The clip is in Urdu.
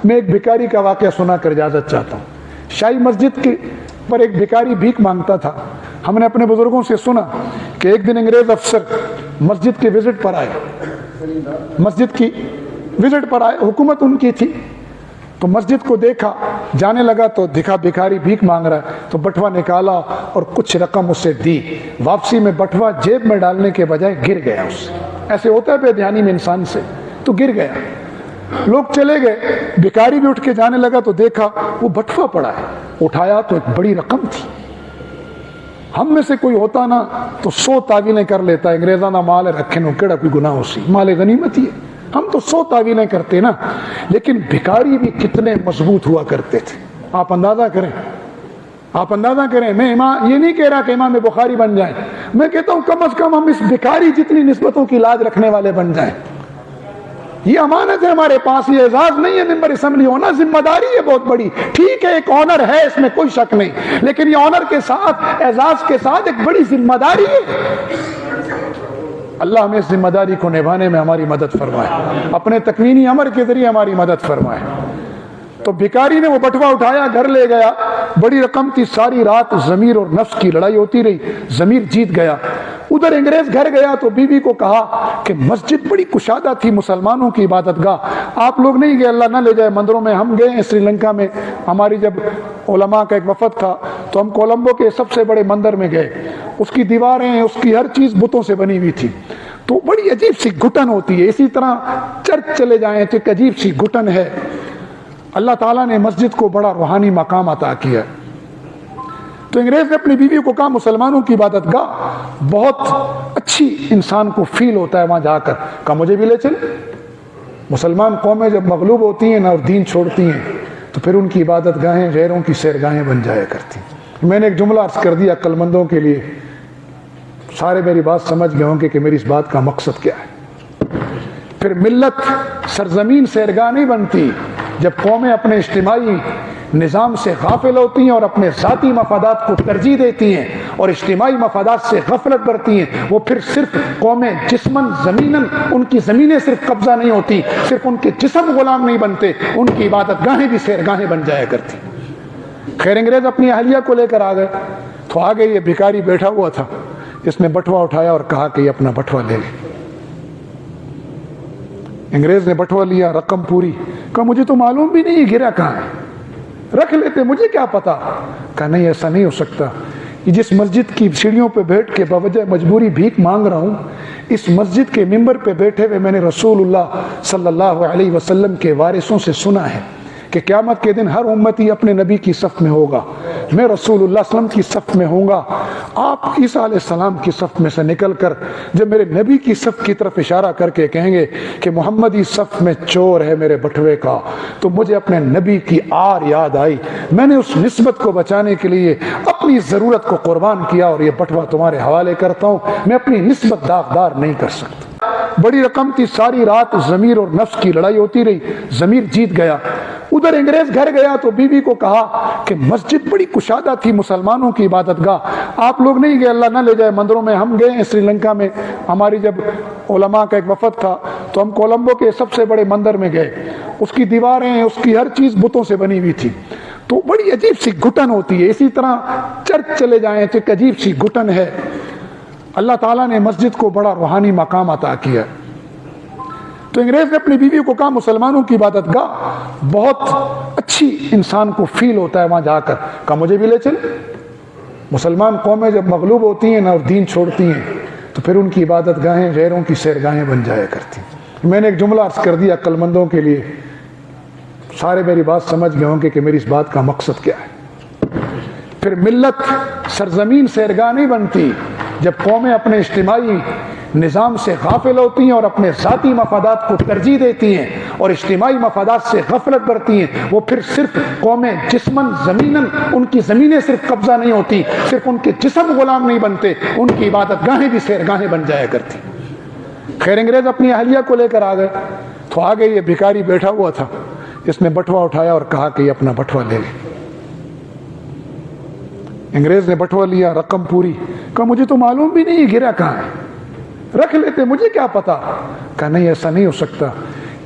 میں ایک بھکاری کا واقعہ سنا کر اجازت چاہتا ہوں. شاہی مسجد کے پر ایک بھکاری بھیک مانگتا تھا. ہم نے اپنے بزرگوں سے سنا کہ ایک دن انگریز افسر مسجد کے وزٹ پر آئے, مسجد کی وزٹ پر آئے, حکومت ان کی تھی. تو مسجد کو دیکھا, جانے لگا تو دیکھا بھکاری بھیک مانگ رہا ہے, تو بٹوا نکالا اور کچھ رقم اسے دی. واپسی میں بٹوا جیب میں ڈالنے کے بجائے گر گیا اس سے. ایسے ہوتا ہے بے دھیانی میں انسان سے, تو گر گیا. لوگ چلے گئے, بھکاری بھی اٹھ کے جانے لگا تو دیکھا وہ بٹوا پڑا ہے. اٹھایا تو ایک بڑی رقم تھی. ہم میں سے کوئی ہوتا نا تو 100 تعویلیں کر لیتا. انگریزانہ مال رکھے نو کیڑا کوئی گناہ ہو سی, مال غنیمت ہی ہے. ہم تو 100 تعویلیں کرتے نا, لیکن بھکاری بھی کتنے مضبوط ہوا کرتے تھے. آپ اندازہ کریں, آپ اندازہ کریں. میں یہ نہیں کہہ رہا کہ امام بخاری بن جائیں, میں کہتا ہوں کم از کم ہم اس بھکاری جتنی نسبتوں کی لاج رکھنے والے بن جائیں. یہ امانت ہے ہمارے پاس, یہ اعزاز نہیں ہے ممبر اسمبلی ہونا, ذمہ داری ہے بہت بڑی. ٹھیک ہے ایک آنر ہے, اس میں کوئی شک نہیں, لیکن یہ آنر کے ساتھ, اعزاز کے ساتھ ایک بڑی ذمہ داری ہے. اللہ ہمیں اس ذمہ داری کو نبھانے میں ہماری مدد فرمائے, اپنے تکوینی امر کے ذریعے ہماری مدد فرمائے. تو بھکاری نے وہ بٹوا اٹھایا, گھر لے گیا. بڑی رقم تھی. ساری رات ضمیر اور نفس کی لڑائی ہوتی رہی, ضمیر جیت گیا. ادھر انگریز گھر گیا تو بیوی کو کہا کہ مسجد بڑی کشادہ تھی, مسلمانوں کی عبادت گاہ, آپ لوگ نہیں گئے, اللہ نہ لے جائے مندروں میں. ہم گئے ہیں سری لنکا میں, ہماری جب علماء کا ایک وفد تھا تو ہم کولمبو کے سب سے بڑے مندر میں گئے. اس کی دیواریں, اس کی ہر چیز بتوں سے بنی ہوئی تھی. تو بڑی عجیب سی گھٹن ہوتی ہے. اسی طرح چرچ چلے جائیں تو ایک عجیب سی گھٹن ہے. اللہ تعالیٰ نے مسجد کو بڑا روحانی مقام عطا کیا. تو انگریز نے اپنی بیوی کو کہا مسلمانوں کی عبادت گاہ بہت اچھی انسان کو فیل ہوتا ہے وہاں جا کر. کہا مجھے بھی لے چلے. مسلمان قومیں جب مغلوب ہوتی ہیں اور دین چھوڑتی ہیں تو پھر ان کی عبادت گاہیں غیروں کی سیرگاہیں بن جایا کرتی ہیں. میں نے ایک جملہ عرض کر دیا عقل مندوں کے لیے, سارے میری بات سمجھ گئے ہوں گے کہ میری اس بات کا مقصد کیا ہے. پھر ملت سرزمین سیرگاہ نہیں بنتی جب قومیں اپنے اجتماعی نظام سے غافل ہوتی ہیں اور اپنے ذاتی مفادات کو ترجیح دیتی ہیں اور اجتماعی مفادات سے غفلت برتی ہیں. وہ پھر صرف قومیں جسماً زمیناً, ان کی زمینیں صرف قبضہ نہیں ہوتی, صرف ان کے جسم غلام نہیں بنتے, ان کی عبادت گاہیں بھی سیرگاہیں بن جایا کرتی. خیر انگریز اپنی اہلیہ کو لے کر آ گئے تو آگے یہ بھکاری بیٹھا ہوا تھا. اس نے بٹوا اٹھایا اور کہا کہ یہ اپنا بٹوا لے لے. انگریز نے بٹوا لیا, رقم پوری. کہا مجھے تو معلوم بھی نہیں گرا کہاں ہے, رکھ لیتے, مجھے کیا پتا. کہا نہیں ایسا نہیں ہو سکتا. یہ جس مسجد کی سیڑھیوں پہ بیٹھ کے بوجہ مجبوری بھیک مانگ رہا ہوں, اس مسجد کے ممبر پہ بیٹھے ہوئے میں نے رسول اللہ صلی اللہ علیہ وسلم کے وارثوں سے سنا ہے کہ قیامت کے دن ہر امتی اپنے نبی کی صف میں ہوگا. میں رسول اللہ صلی اللہ علیہ وسلم کی صف میں ہوں گا, آپ عیسیٰ علیہ السلام کی صف میں سے نکل کر جب میرے نبی کی صف کی طرف اشارہ کر کے کہیں گے کہ محمدی صف میں چور ہے میرے بٹوے کا, تو مجھے اپنے نبی کی آر یاد آئی. میں نے اس نسبت کو بچانے کے لیے اپنی ضرورت کو قربان کیا اور یہ بٹوا تمہارے حوالے کرتا ہوں. میں اپنی نسبت داغدار نہیں کر سکتا. بڑی رقم تھی. ساری رات ضمیر اور نفس کی لڑائی ہوتی رہی, ضمیر جیت گیا. ادھر انگریز گھر گیا تو بیوی کو کہا کہ مسجد بڑی کشادہ تھی, مسلمانوں کی عبادت گاہ, آپ لوگ نہیں گئے, اللہ نہ لے جائے مندروں میں. ہم گئے ہیں سری لنکا میں, ہماری جب علماء کا ایک وفد تھا تو ہم کولمبو کے سب سے بڑے مندر میں گئے. اس کی دیواریں, اس کی ہر چیز بتوں سے بنی ہوئی تھی. تو بڑی عجیب سی گھٹن ہوتی ہے. اسی طرح چرچ چلے جائیں تو ایک عجیب سی گھٹن ہے. اللہ تعالیٰ نے مسجد کو بڑا روحانی مقام عطا کیا. تو انگریز نے اپنی بیوی کو کہا مسلمانوں کی عبادت گاہ بہت اچھی انسان کو فیل ہوتا ہے وہاں جا کر. کہا مجھے بھی لے چلے. مسلمان قومیں جب مغلوب ہوتی ہیں اور دین چھوڑتی ہیں تو پھر ان کی عبادت گاہیں غیروں کی سیرگاہیں بن جایا کرتی. میں نے ایک جملہ عرض کر دیا عقل مندوں کے لیے, سارے میری بات سمجھ گئے ہوں گے کہ میری اس بات کا مقصد کیا ہے. پھر ملت سرزمین سیرگاہ نہیں بنتی جب قومیں اپنے اجتماعی نظام سے غافل ہوتی ہیں اور اپنے ذاتی مفادات کو ترجیح دیتی ہیں اور اجتماعی مفادات سے غفلت برتی ہیں. وہ پھر صرف قومیں جسماً زمیناً, ان کی زمینیں صرف قبضہ نہیں ہوتی, صرف ان کے جسم غلام نہیں بنتے, ان کی عبادت گاہیں بھی سیرگاہیں بن جایا کرتی. خیر انگریز اپنی اہلیہ کو لے کر آ گئے تو آگے یہ بھکاری بیٹھا ہوا تھا. اس نے بٹوا اٹھایا اور کہا کہ یہ اپنا بٹوا لے لے. انگریز نے بٹوا لیا, رقم پوری. کہا مجھے تو معلوم بھی نہیں گرا کہاں ہے, رکھ لیتے, مجھے کیا پتا. کہا نہیں ایسا نہیں ہو سکتا.